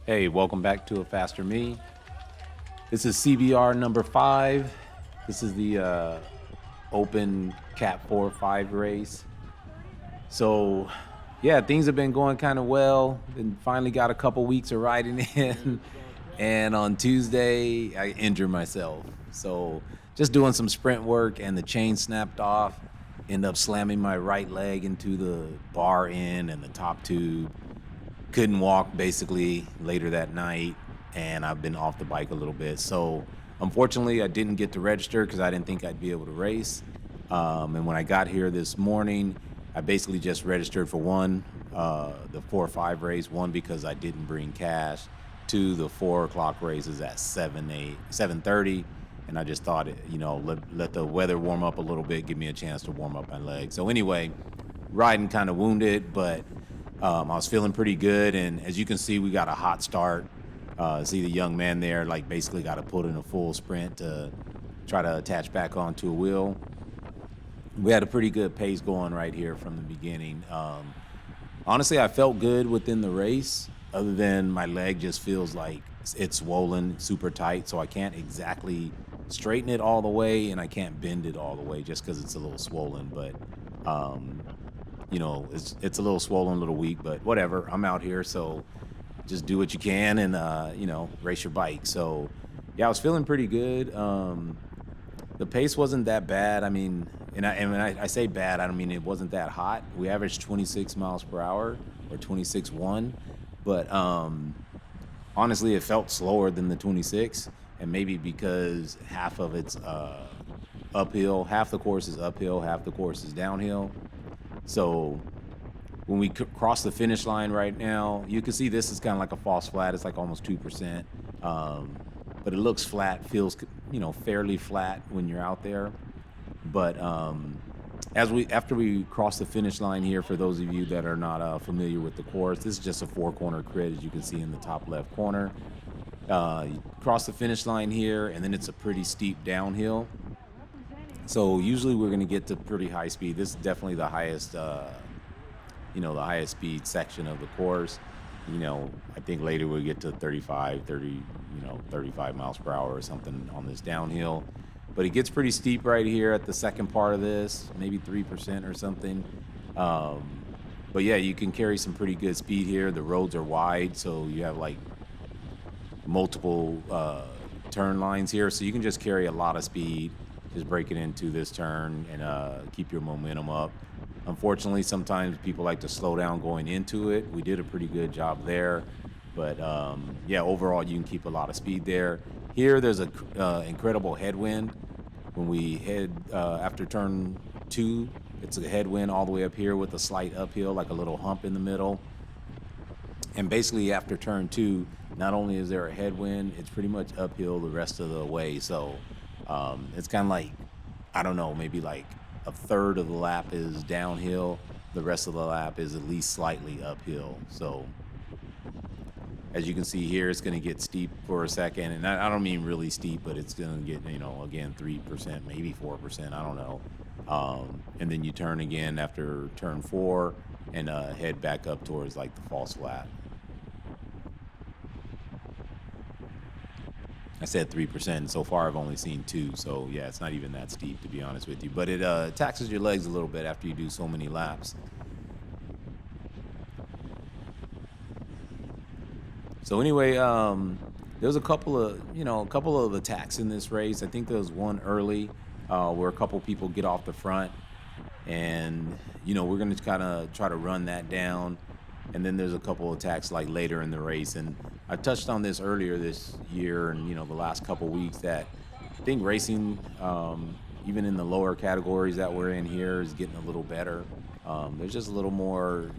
Hey, welcome back to A Faster Me. This is CBR number 5. This is the Open Cat 4-5 race. So, yeah, things have been going kind of well. And finally got a couple weeks of riding in. And on Tuesday, I injured myself. So, just doing some sprint work and the chain snapped off. End up slamming my right leg into the bar end and the top tube. Couldn't walk basically later that night, and I've been off the bike a little bit. So unfortunately, I didn't get to register because I didn't think I'd be able to race. And when I got here this morning, I basically just registered for one, the 4 or 5 race. One, because I didn't bring cash. Two, the 4 o'clock race is at 7:30, and I just thought, let the weather warm up a little bit, give me a chance to warm up my legs. So anyway, riding kind of wounded, but I was feeling pretty good, and as you can see, we got a hot start. See the young man there, like basically got to put in a full sprint to try to attach back onto a wheel. We had a pretty good pace going right here from the beginning. Honestly, I felt good within the race, other than my leg just feels like it's swollen, super tight, so I can't exactly straighten it all the way, and I can't bend it all the way just because it's a little swollen. But it's a little swollen, a little weak, but whatever. I'm out here, so just do what you can and race your bike. So yeah, I was feeling pretty good. The pace wasn't that bad. I mean, and when I say bad, I don't mean it wasn't that hot. We averaged 26 miles per hour or 26.1, but honestly, it felt slower than the 26, and maybe because half of it's uphill, half the course is uphill, half the course is downhill. So when we cross the finish line right now, you can see this is kind of like a false flat. It's like almost 2%, but it looks flat, feels fairly flat when you're out there. But after we cross the finish line here, for those of you that are not familiar with the course, this is just a 4-corner grid, as you can see in the top left corner. You cross the finish line here, and then it's a pretty steep downhill. So usually we're going to get to pretty high speed. This is definitely the highest, the highest speed section of the course. I think later we'll get to 35 miles per hour or something on this downhill. But it gets pretty steep right here at the second part of this, maybe 3% or something. But yeah, you can carry some pretty good speed here. The roads are wide, so you have like multiple turn lines here. So you can just carry a lot of speed, just break it into this turn and keep your momentum up. Unfortunately, sometimes people like to slow down going into it. We did a pretty good job there. But yeah, overall, you can keep a lot of speed there. Here, there's an incredible headwind. When we head after turn 2, it's a headwind all the way up here with a slight uphill, like a little hump in the middle. And basically, after turn 2, not only is there a headwind, it's pretty much uphill the rest of the way. So it's kind of like, I don't know, maybe like a third of the lap is downhill. The rest of the lap is at least slightly uphill. So as you can see here, it's going to get steep for a second. And I don't mean really steep, but it's going to get, again, 3%, maybe 4%. I don't know. And then you turn again after turn 4 and head back up towards like the false flat. I said 3%. So far, I've only seen 2. So yeah, it's not even that steep, to be honest with you. But it taxes your legs a little bit after you do so many laps. So anyway, there's a couple of attacks in this race. I think there was one early where a couple people get off the front, and we're going to kind of try to run that down. And then there's a couple of attacks like later in the race, and I touched on this earlier this year and the last couple of weeks, that I think racing, even in the lower categories that we're in here, is getting a little better. There's just a little more.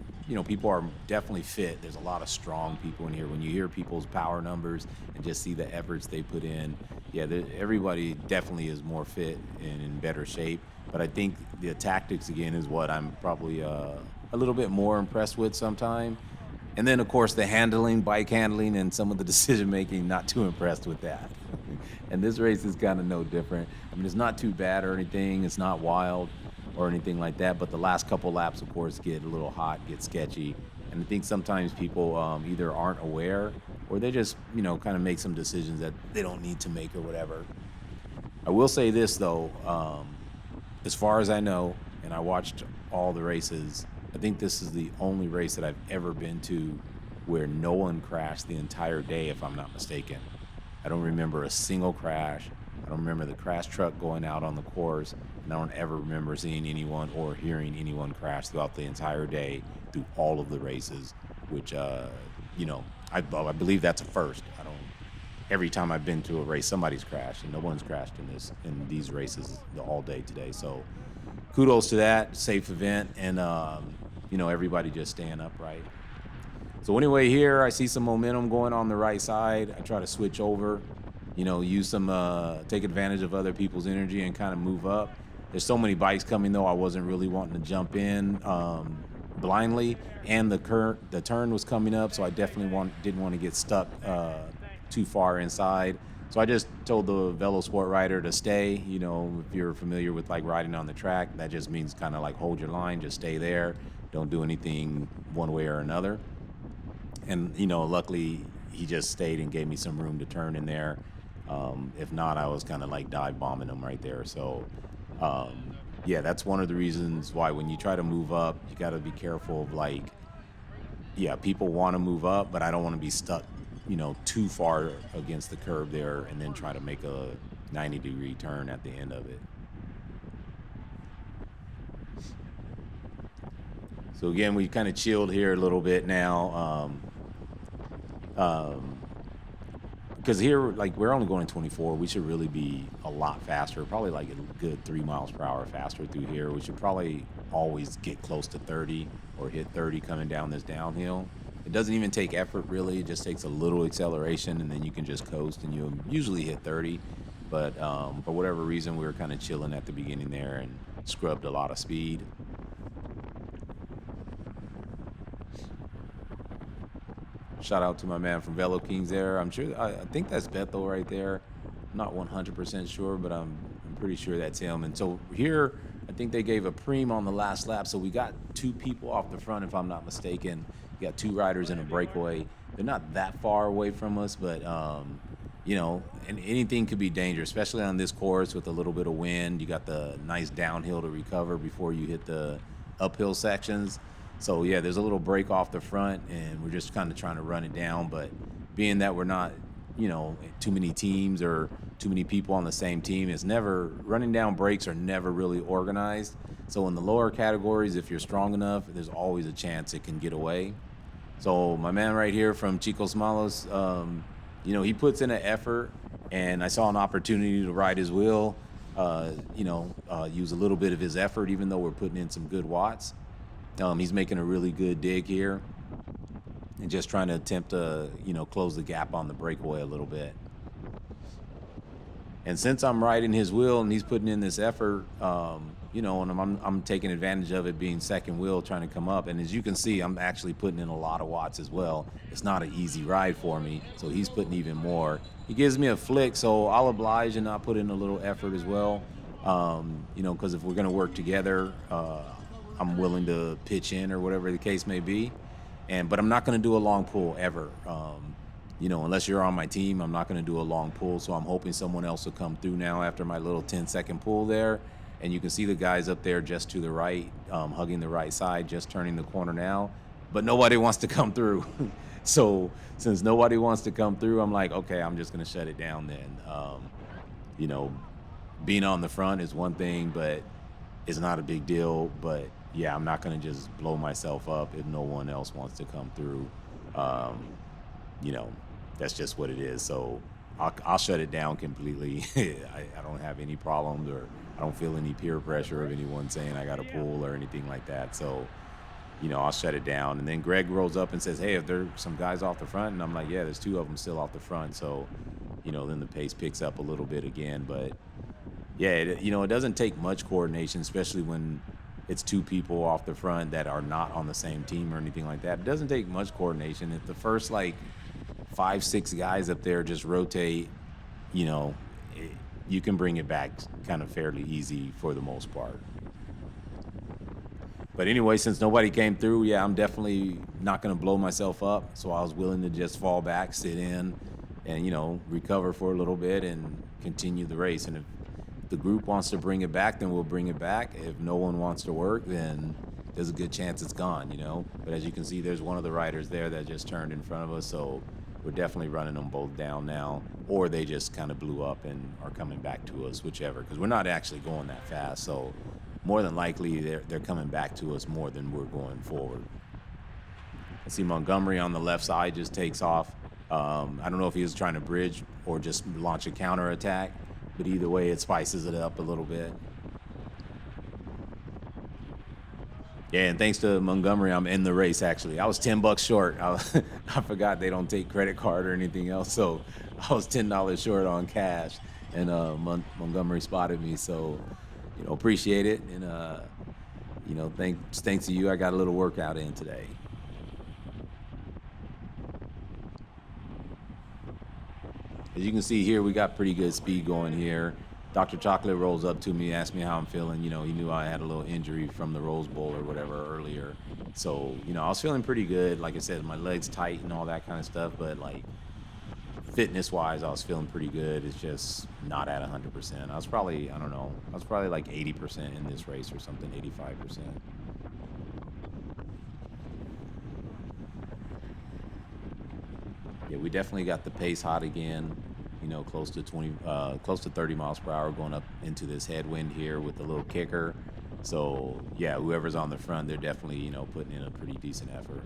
People are definitely fit. There's a lot of strong people in here. When you hear people's power numbers and just see the efforts they put in, yeah, everybody definitely is more fit and in better shape. But I think the tactics, again, is what I'm probably a little bit more impressed with sometimes. And then, of course, the handling, bike handling, and some of the decision making, not too impressed with that. And this race is kind of no different. I mean, it's not too bad or anything. It's not wild or anything like that, but the last couple laps, of course, get a little hot, get sketchy, and I think sometimes people either aren't aware or they just, kind of make some decisions that they don't need to make or whatever. I will say this though, as far as I know, and I watched all the races, I think this is the only race that I've ever been to where no one crashed the entire day, if I'm not mistaken. I don't remember a single crash. I don't remember the crash truck going out on the course, and I don't ever remember seeing anyone or hearing anyone crash throughout the entire day through all of the races, which, I believe that's a first. I don't. Every time I've been to a race, somebody's crashed, and no one's crashed in these races all day today. So, kudos to that safe event, and everybody just staying upright. So anyway, here I see some momentum going on the right side. I try to switch over, use some, take advantage of other people's energy and kind of move up. There's so many bikes coming though, I wasn't really wanting to jump in blindly, and the turn was coming up, so I definitely didn't want to get stuck too far inside. So I just told the Velo Sport rider to stay. If you're familiar with like riding on the track, that just means kind of like hold your line, just stay there. Don't do anything one way or another. And, luckily he just stayed and gave me some room to turn in there. If not, I was kind of like dive bombing him right there. So, yeah, that's one of the reasons why when you try to move up, you got to be careful of like, yeah, people want to move up, but I don't want to be stuck, too far against the curb there and then try to make a 90-degree turn at the end of it. So again, we kind of chilled here a little bit now. Because here, like, we're only going 24. We should really be a lot faster, probably like a good 3 miles per hour faster through here. We should probably always get close to 30 or hit 30 coming down this downhill. It doesn't even take effort, really. It just takes a little acceleration, and then you can just coast, and you'll usually hit 30. But for whatever reason, we were kind of chilling at the beginning there and scrubbed a lot of speed. Shout out to my man from Velo Kings there. I think that's Bethel right there. I'm not 100% sure, but I'm pretty sure that's him. And so here, I think they gave a preem on the last lap. So we got 2 people off the front, if I'm not mistaken. We got 2 riders in a breakaway. They're not that far away from us, but, and anything could be dangerous, especially on this course with a little bit of wind. You got the nice downhill to recover before you hit the uphill sections. So, yeah, there's a little break off the front, and we're just kind of trying to run it down. But being that we're not, too many teams or too many people on the same team, running down breaks are never really organized. So in the lower categories, if you're strong enough, there's always a chance it can get away. So my man right here from Chicos Malos, he puts in an effort, and I saw an opportunity to ride his wheel, use a little bit of his effort, even though we're putting in some good watts. He's making a really good dig here and just trying to attempt to, close the gap on the breakaway a little bit. And since I'm riding his wheel and he's putting in this effort, and I'm taking advantage of it being second wheel trying to come up. And as you can see, I'm actually putting in a lot of watts as well. It's not an easy ride for me, so he's putting even more. He gives me a flick, so I'll oblige and not put in a little effort as well. Because if we're going to work together, I'm willing to pitch in or whatever the case may be. But I'm not going to do a long pull ever. Unless you're on my team, I'm not going to do a long pull. So I'm hoping someone else will come through now after my little 10-second pull there. And you can see the guys up there just to the right, hugging the right side, just turning the corner now. But nobody wants to come through. So since nobody wants to come through, I'm like, okay, I'm just going to shut it down then. Being on the front is one thing, but it's not a big deal. But yeah, I'm not going to just blow myself up if no one else wants to come through. That's just what it is. So I'll shut it down completely. I don't have any problems, or I don't feel any peer pressure of anyone saying I got to pull or anything like that. So, I'll shut it down. And then Greg rolls up and says, hey, if there's some guys off the front, and I'm like, yeah, there's 2 of them still off the front. So, then the pace picks up a little bit again. But yeah, it doesn't take much coordination, especially when it's 2 people off the front that are not on the same team or anything like that. It doesn't take much coordination. If the first 5-6 guys up there just rotate, you can bring it back kind of fairly easy for the most part. But anyway, since nobody came through, yeah, I'm definitely not going to blow myself up. So I was willing to just fall back, sit in, and recover for a little bit and continue the race. And if the group wants to bring it back, then we'll bring it back. If no one wants to work, then there's a good chance it's gone. But as you can see, there's one of the riders there that just turned in front of us. So we're definitely running them both down now, or they just kind of blew up and are coming back to us, whichever, because we're not actually going that fast. So more than likely, they're coming back to us more than we're going forward. I see Montgomery on the left side just takes off. I don't know if he was trying to bridge or just launch a counterattack, but either way, it spices it up a little bit. Yeah, and thanks to Montgomery, I'm in the race, actually. I was $10 short. I forgot they don't take credit card or anything else, so I was $10 short on cash, and Montgomery spotted me, so, appreciate it. And, thanks to you, I got a little workout in today. As you can see here, we got pretty good speed going here. Dr. Chocolate rolls up to me, asked me how I'm feeling. He knew I had a little injury from the Rose Bowl or whatever earlier. So, I was feeling pretty good. Like I said, my legs tight and all that kind of stuff. But, fitness-wise, I was feeling pretty good. It's just not at 100%. I was probably, like 80% in this race or something, 85%. Yeah, we definitely got the pace hot again. Close to 30 miles per hour going up into this headwind here with the little kicker. So yeah, whoever's on the front, they're definitely, putting in a pretty decent effort.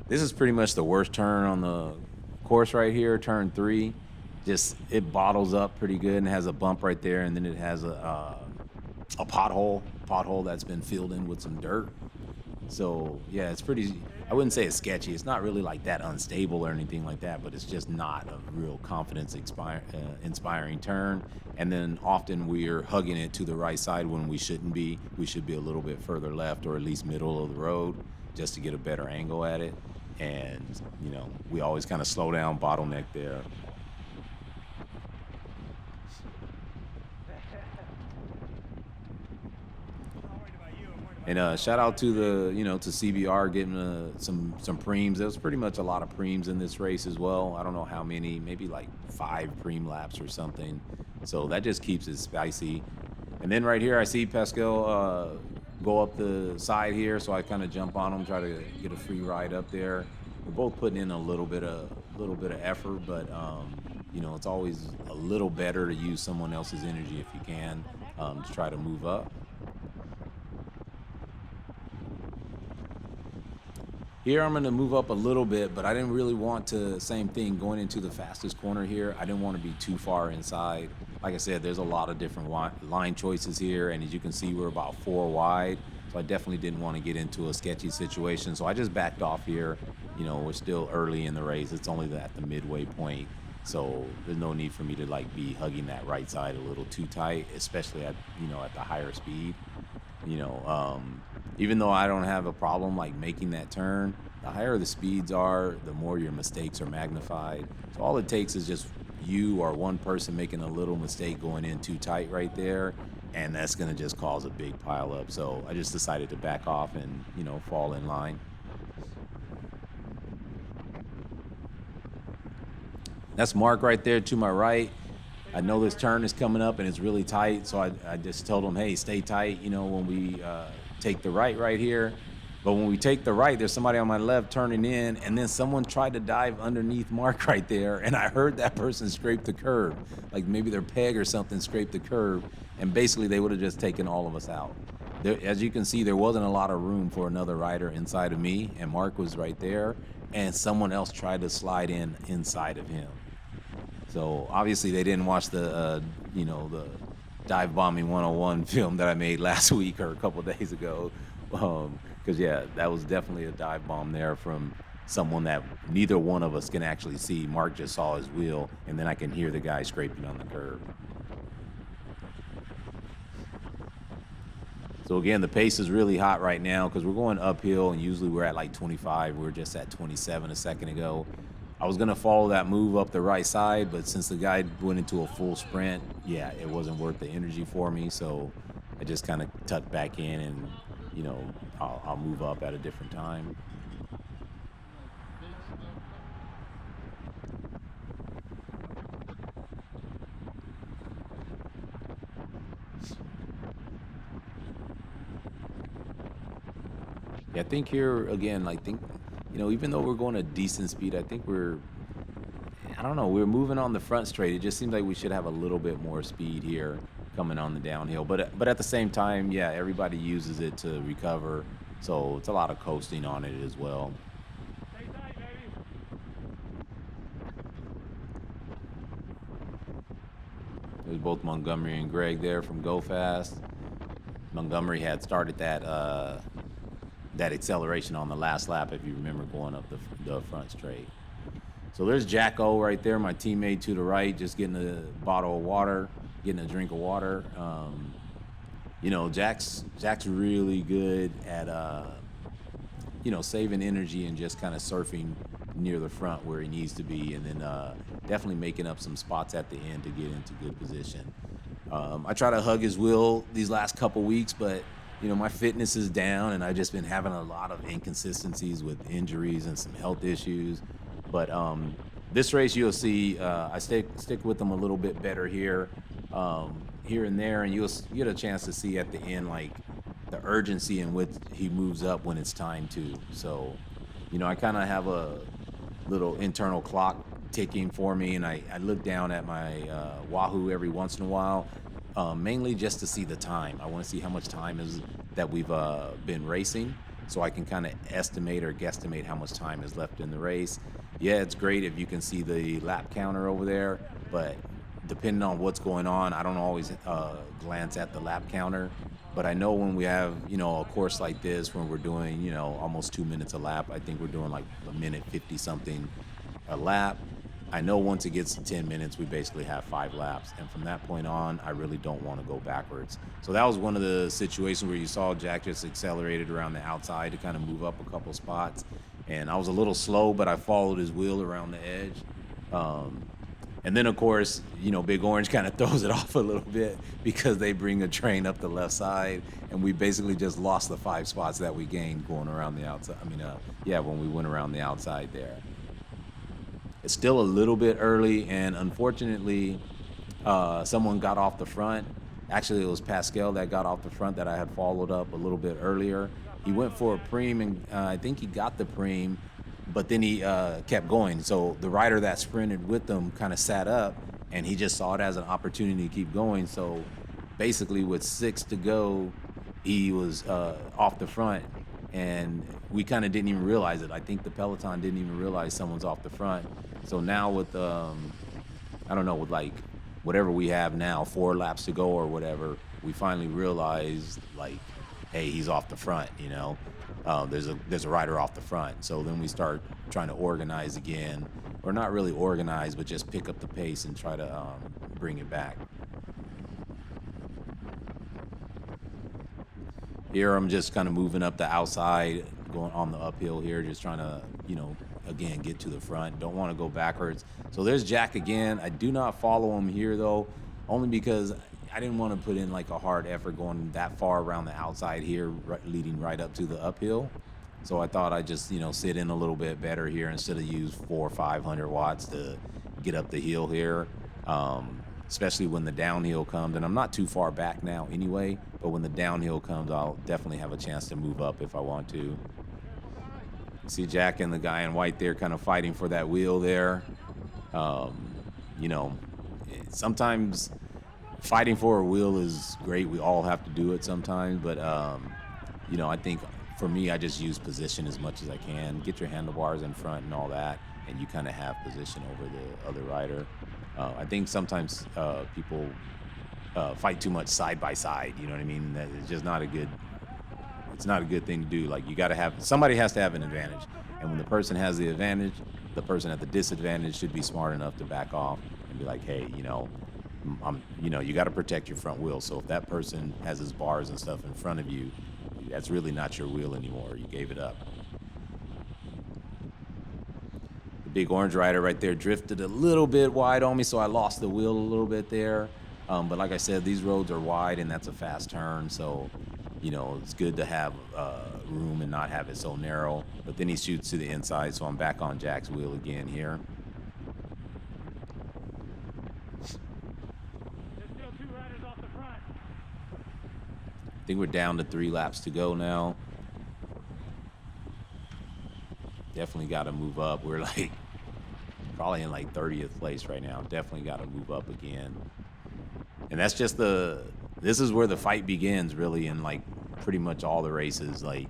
This is pretty much the worst turn on the course right here, turn 3. Just, it bottles up pretty good and has a bump right there, and then it has a pothole that's been filled in with some dirt. So yeah, it's pretty, I wouldn't say it's sketchy. It's not really like that unstable or anything like that, but it's just not a real confidence inspiring turn. And then often we're hugging it to the right side when we shouldn't be. We should be a little bit further left or at least middle of the road just to get a better angle at it. And, we always kind of slow down, bottleneck there. And shout out to to CBR getting some preems. There was pretty much a lot of preems in this race as well. I don't know how many, maybe like 5 preem laps or something. So that just keeps it spicy. And then right here, I see Pascal go up the side here, so I kind of jump on him, try to get a free ride up there. We're both putting in a little bit of effort, but it's always a little better to use someone else's energy if you can to try to move up. Here I'm going to move up a little bit, but I didn't really want to, same thing, going into the fastest corner here. I didn't want to be too far inside. Like I said, there's a lot of different line choices here, and as you can see, we're about 4 wide. So I definitely didn't want to get into a sketchy situation. So I just backed off here. We're still early in the race. It's only at the midway point. So there's no need for me to be hugging that right side a little too tight, especially at the higher speed. Even though I don't have a problem making that turn, the higher the speeds are, the more your mistakes are magnified. So all it takes is just you or one person making a little mistake going in too tight right there, and that's going to just cause a big pile up. So I just decided to back off and, fall in line. That's Mark right there to my right. I know this turn is coming up and it's really tight, so I just told him, hey, stay tight, when we take the right here. But when we take the right, there's somebody on my left turning in, and then someone tried to dive underneath Mark right there, and I heard that person scrape the curb. Like maybe their peg or something scraped the curb, and basically they would have just taken all of us out. There, as you can see, there wasn't a lot of room for another rider inside of me, and Mark was right there, and someone else tried to slide inside of him. So obviously they didn't watch the the dive bombing 101 film that I made last week or a couple of days ago, because yeah, that was definitely a dive bomb there from someone that neither one of us can actually see. Mark just saw his wheel, and then I can hear the guy scraping on the curb. So again, the pace is really hot right now because we're going uphill, and usually we're at like 25. We were just at 27 a second ago. I was gonna follow that move up the right side, but since the guy went into a full sprint, yeah, it wasn't worth the energy for me. So I just kind of tucked back in, and you know, I'll move up at a different time. Yeah, I think here again, I think, even though we're going at decent speed, I think I don't know, we're moving on the front straight. It just seems like we should have a little bit more speed here coming on the downhill. But at the same time, yeah, everybody uses it to recover, so it's a lot of coasting on it as well. There's both Montgomery and Greg there from Go Fast. Montgomery had started that acceleration on the last lap, if you remember, going up the front straight. So there's Jacko right there, my teammate to the right, just getting a bottle of water, getting a drink of water. Jack's really good at saving energy and just kind of surfing near the front where he needs to be, and then definitely making up some spots at the end to get into good position. I try to hug his wheel these last couple weeks, but my fitness is down, and I've just been having a lot of inconsistencies with injuries and some health issues. But this race, you'll see, I stick with him a little bit better here, here and there, and you get a chance to see at the end, like, the urgency in which he moves up when it's time to. So, I kind of have a little internal clock ticking for me, and I look down at my Wahoo every once in a while, mainly just to see the time. I want to see how much time is that we've been racing, so I can kind of estimate or guesstimate how much time is left in the race. Yeah, it's great if you can see the lap counter over there, but depending on what's going on, I don't always glance at the lap counter. But I know when we have, a course like this, when we're doing, almost 2 minutes a lap, I think we're doing like a minute 50 something a lap. I know once it gets to 10 minutes, we basically have 5 laps. And from that point on, I really don't want to go backwards. So that was one of the situations where you saw Jack just accelerated around the outside to kind of move up a couple spots. And I was a little slow, but I followed his wheel around the edge. And then, of course, Big Orange kind of throws it off a little bit because they bring a train up the left side, and we basically just lost the 5 spots that we gained going around the outside. When we went around the outside there. It's still a little bit early, and unfortunately, someone got off the front. Actually, it was Pascal that got off the front that I had followed up a little bit earlier. He went for a preem, and I think he got the preem, but then he kept going. So the rider that sprinted with him kind of sat up, and he just saw it as an opportunity to keep going. So basically, with 6 to go, he was off the front, and we kind of didn't even realize it. I think the peloton didn't even realize someone's off the front. So now with with like whatever we have now, 4 laps to go or whatever, we finally realized, like, hey, he's off the front. There's a rider off the front. So then we start trying to organize again, or not really organize, but just pick up the pace and try to bring it back. Here I'm just kind of moving up the outside, going on the uphill here, just trying to, again, get to the front. Don't want to go backwards. So there's Jack again. I do not follow him here, though, only because I didn't want to put in like a hard effort going that far around the outside here, leading right up to the uphill. So I thought I'd just, sit in a little bit better here instead of use 400 or 500 watts to get up the hill here, especially when the downhill comes. And I'm not too far back now anyway, but when the downhill comes, I'll definitely have a chance to move up if I want to. See Jack and the guy in white there kind of fighting for that wheel there. Sometimes fighting for a wheel is great. We all have to do it sometimes, but I think for me, I just use position as much as I can. Get your handlebars in front and all that, and you kind of have position over the other rider. I think sometimes people fight too much side by side. You know what I mean? That is just not a good. It's not a good thing to do. Like, you got to have, somebody has to have an advantage, and when the person has the advantage, the person at the disadvantage should be smart enough to back off and be like, hey, you got to protect your front wheel. So if that person has his bars and stuff in front of you, that's really not your wheel anymore. You gave it up. Big orange rider right there drifted a little bit wide on me, so I lost the wheel a little bit there. But like I said, these roads are wide and that's a fast turn, so it's good to have room and not have it so narrow. But then he shoots to the inside, so I'm back on Jack's wheel again here. I think we're down to 3 laps to go now. Definitely got to move up. We're like probably in like 30th place right now. Definitely got to move up again. And that's just this is where the fight begins, really, in like pretty much all the races. Like,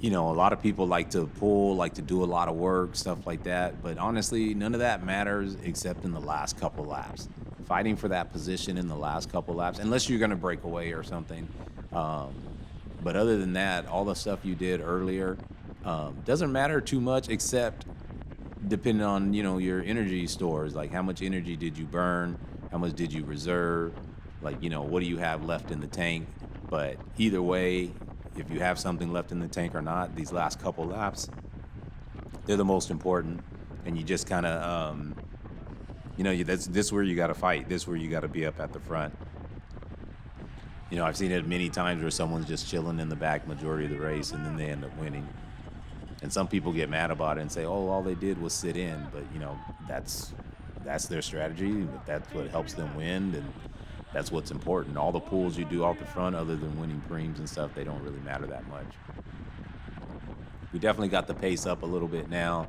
a lot of people like to pull, like to do a lot of work, stuff like that. But honestly, none of that matters except in the last couple laps. Fighting for that position in the last couple laps, unless you're going to break away or something. But other than that, all the stuff you did earlier doesn't matter too much, except depending on, your energy stores. Like, how much energy did you burn? How much did you reserve? Like, what do you have left in the tank? But either way, if you have something left in the tank or not, these last couple laps, they're the most important. And you just kind of, this where you got to fight. This where you got to be up at the front. I've seen it many times where someone's just chilling in the back majority of the race, and then they end up winning. And some people get mad about it and say, oh, all they did was sit in. But, that's their strategy. That's what helps them win, and that's what's important. All the pulls you do off the front, other than winning preems and stuff, they don't really matter that much. We definitely got the pace up a little bit now.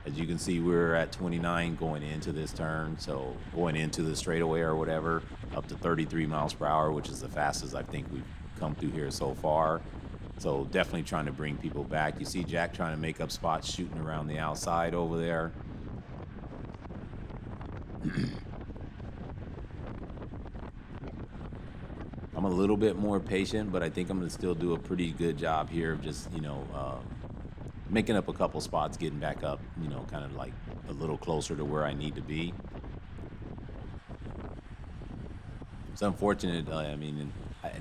As you can see, we're at 29 going into this turn. So going into the straightaway or whatever, up to 33 miles per hour, which is the fastest I think we've come through here so far. So definitely trying to bring people back. You see Jack trying to make up spots, shooting around the outside over there. I'm a little bit more patient, but I think I'm going to still do a pretty good job here of just, making up a couple spots, getting back up, kind of like a little closer to where I need to be. It's unfortunate.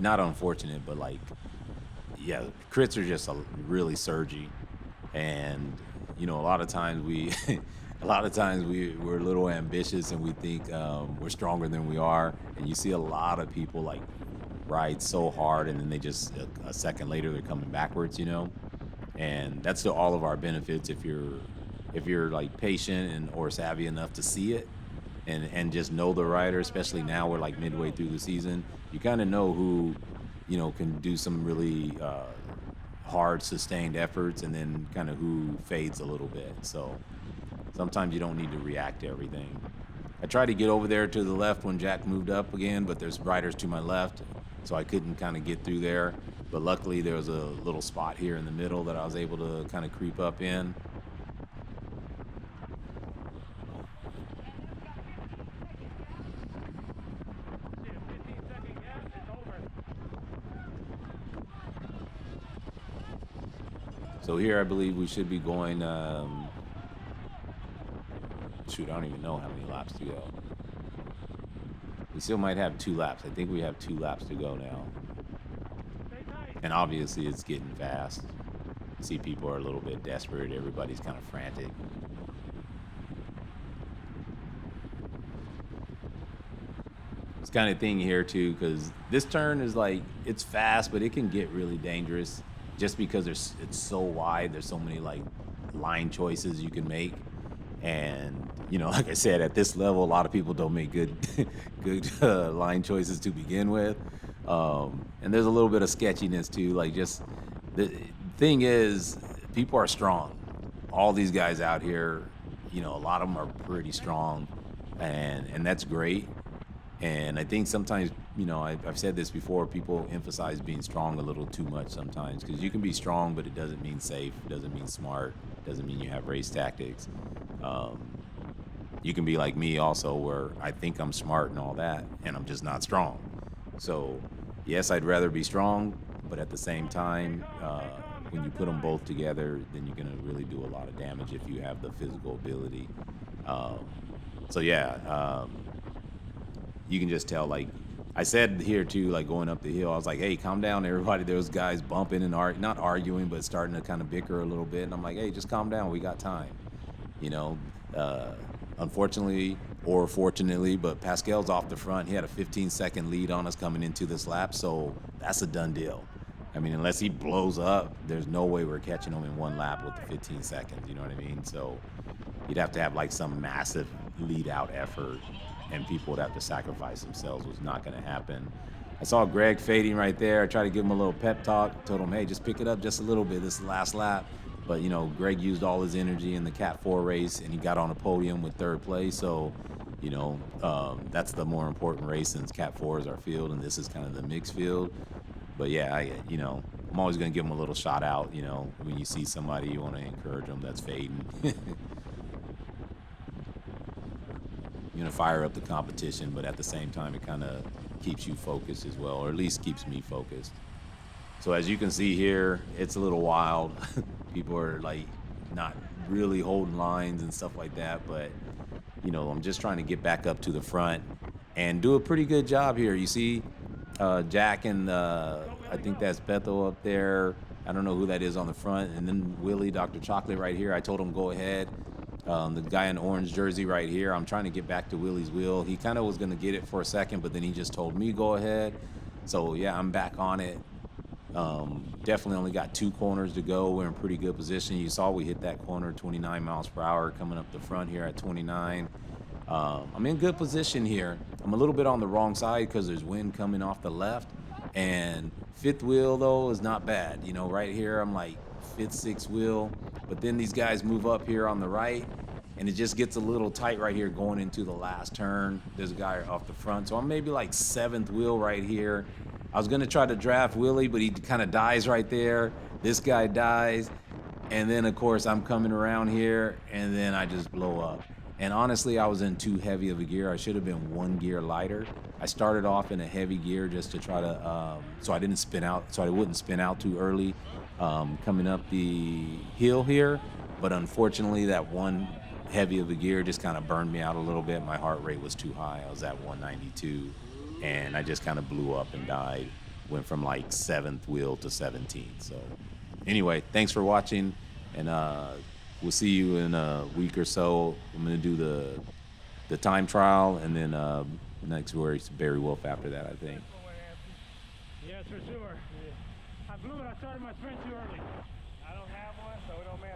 Not unfortunate, but like, yeah, crits are just really surgy. And, a lot of times we're a little ambitious and we think we're stronger than we are. And you see a lot of people like ride so hard and then they just, a second later, they're coming backwards, And that's to all of our benefits if you're like patient and or savvy enough to see it and just know the rider, especially now we're like midway through the season. You kind of know who, can do some really hard sustained efforts and then kind of who fades a little bit. So sometimes you don't need to react to everything. I tried to get over there to the left when Jack moved up again, but there's riders to my left, so I couldn't kind of get through there. But luckily there was a little spot here in the middle that I was able to kind of creep up in. So here I believe we should be going, shoot, I don't even know how many laps to go. We still might have 2 laps. I think we have 2 laps to go now. And obviously it's getting fast. You see people are a little bit desperate. Everybody's kind of frantic. It's kind of thing here too, because this turn is like, it's fast, but it can get really dangerous just because it's so wide. There's so many like line choices you can make. And, like I said, at this level, a lot of people don't make good line choices to begin with. And there's a little bit of sketchiness too. Like, just the thing is, people are strong. All these guys out here, a lot of them are pretty strong, and that's great. And I think sometimes, I've said this before, people emphasize being strong a little too much sometimes, because you can be strong, but it doesn't mean safe. It doesn't mean smart. It doesn't mean you have race tactics. You can be like me also, where I think I'm smart and all that, and I'm just not strong. So yes, I'd rather be strong, but at the same time, when you put them both together, then you're going to really do a lot of damage if you have the physical ability. You can just tell, like I said here too, like going up the hill, I was like, hey, calm down, everybody. There was guys bumping and not arguing, but starting to kind of bicker a little bit. And I'm like, hey, just calm down. We got time. You know, uh, unfortunately or fortunately, but Pascal's off the front. He had a 15-second lead on us coming into this lap, so that's a done deal. I mean, unless he blows up, there's no way we're catching him in one lap with the 15 seconds. You know what I mean? So you'd have to have like some massive lead out effort, and people would have to sacrifice themselves, which is not going to happen. I saw Greg fading right there. I tried to give him a little pep talk, told him, hey, just pick it up just a little bit. This is the last lap. But, you know, Greg used all his energy in the Cat 4 race, and he got on a podium with third place. So, you know, that's the more important race since Cat 4 is our field, and this is kind of the mixed field. But, yeah, you know, I'm always going to give him a little shout out, you know, when you see somebody, you want to encourage them that's fading. You know, fire up the competition, but at the same time, it kind of keeps you focused as well, or at least keeps me focused. So as you can see here, it's a little wild. People are like not really holding lines and stuff like that, but you know, I'm just trying to get back up to the front and do a pretty good job here. You see Jack and I think that's Bethel up there. I don't know who that is on the front. And then Willie, Dr. Chocolate right here. I told him go ahead. The guy in orange jersey right here. I'm trying to get back to Willie's wheel. He kind of was going to get it for a second, but then he just told me go ahead. So yeah, I'm back on it. Definitely only got 2 corners to go. We're in pretty good position. You saw we hit that corner 29 miles per hour coming up the front here at 29. I'm in good position here. I'm a little bit on the wrong side because there's wind coming off the left. And 5th wheel, though, is not bad. You know, right here, I'm like 5th, 6th wheel. But then these guys move up here on the right, and it just gets a little tight right here going into the last turn. There's a guy off the front. So I'm maybe like 7th wheel right here. I was going to try to draft Willie, but he kind of dies right there. This guy dies. And then, of course, I'm coming around here, and then I just blow up. And honestly, I was in too heavy of a gear. I should have been 1 gear lighter. I started off in a heavy gear just to try to, so I didn't spin out, so I wouldn't spin out too early coming up the hill here. But unfortunately, that one heavy of a gear just kind of burned me out a little bit. My heart rate was too high. I was at 192, and I just kind of blew up and died. Went from like 7th wheel to 17. So anyway, thanks for watching, and we'll see you in a week or so. I'm gonna do the time trial, and then next race Barry Wolf after that, I think. Yes, for sure. I blew it. I started my sprint too early. I don't have one, so it don't matter.